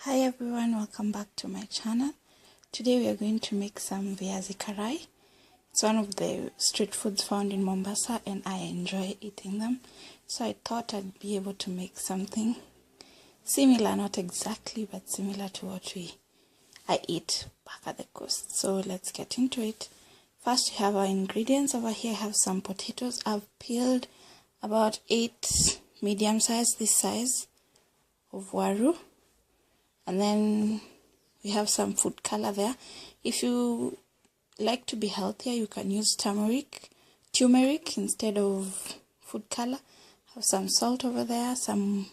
Hi everyone, welcome back to my channel. Today we are going to make some Viazi Karai. It's one of the street foods found in Mombasa and I enjoy eating them. So I thought I'd be able to make something similar, not exactly, but similar to what I eat back at the coast. So let's get into it. First we have our ingredients. Over here I have some potatoes. I've peeled about 8 medium size, this size of waru. And then we have some food color there. If you like to be healthier, you can use turmeric instead of food color. Have some salt over there, some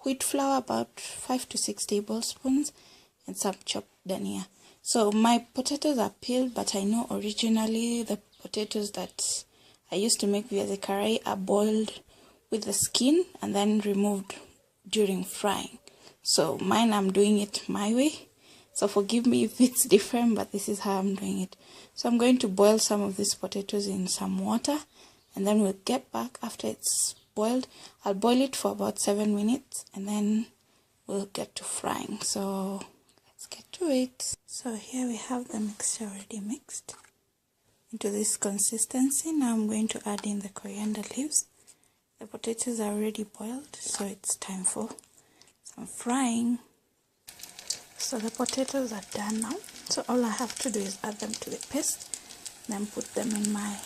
wheat flour, about 5 to 6 tablespoons, and some chopped dhania. So my potatoes are peeled, but I know originally the potatoes that I used to make Viazi Karai are boiled with the skin and then removed during frying. So mine, I'm doing it my way. So forgive me if it's different, but this is how I'm doing it. So I'm going to boil some of these potatoes in some water, and then we'll get back after it's boiled. I'll boil it for about 7 minutes, and then we'll get to frying. So let's get to it. So here we have the mixture already mixed into this consistency. Now I'm going to add in the coriander leaves. The potatoes are already boiled, so it's time for some frying. So the potatoes are done now, so all I have to do is add them to the paste, then put them in my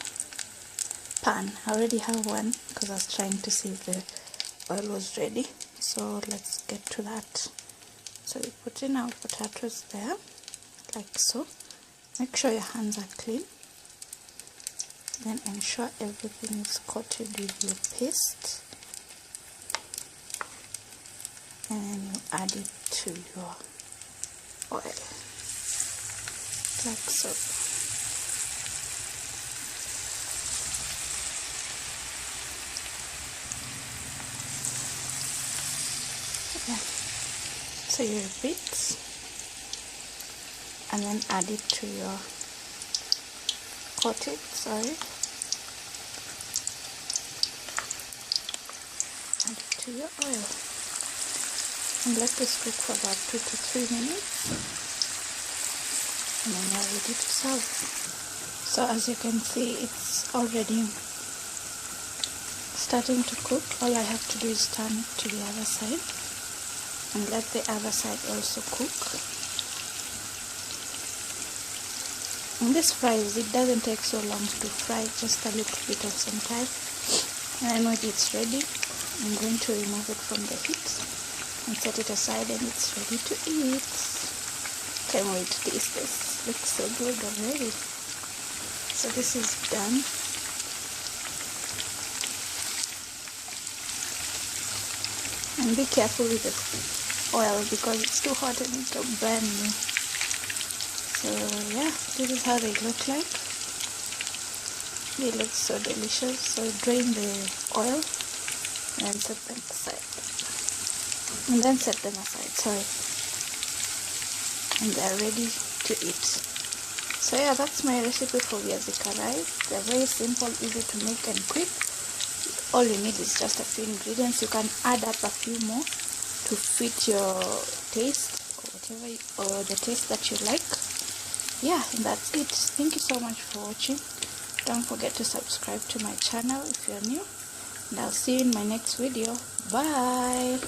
pan. I already have one because I was trying to see if the oil was ready. So let's get to that. So we put in our potatoes there like so. Make sure your hands are clean, then ensure everything is coated with your paste, and then you add it to your oil like so. Yeah. So you repeat and then add it to your coated, add it to your oil. And let this cook for about 2 to 3 minutes, and then you're ready to serve. So as you can see, it's already starting to cook. All I have to do is turn it to the other side and let the other side also cook. And this fries, it doesn't take so long to fry, just a little bit of some time. And then when it's ready, I'm going to remove it from the heat and set it aside, and it's ready to eat. Can't wait to taste this. Looks so good already. So this is done. And be careful with the oil because it's too hot and it'll burn you. So yeah, this is how they look like. They look so delicious. So drain the oil and set them aside. And then set them aside, and they're ready to eat. So yeah, that's my recipe for Viazi Karai. They're very simple, easy to make and quick. All you need is just a few ingredients. You can add up a few more to fit your taste or whatever, or the taste that you like. Yeah, and that's it. Thank you so much for watching. Don't forget to subscribe to my channel if you're new, and I'll see you in my next video. Bye.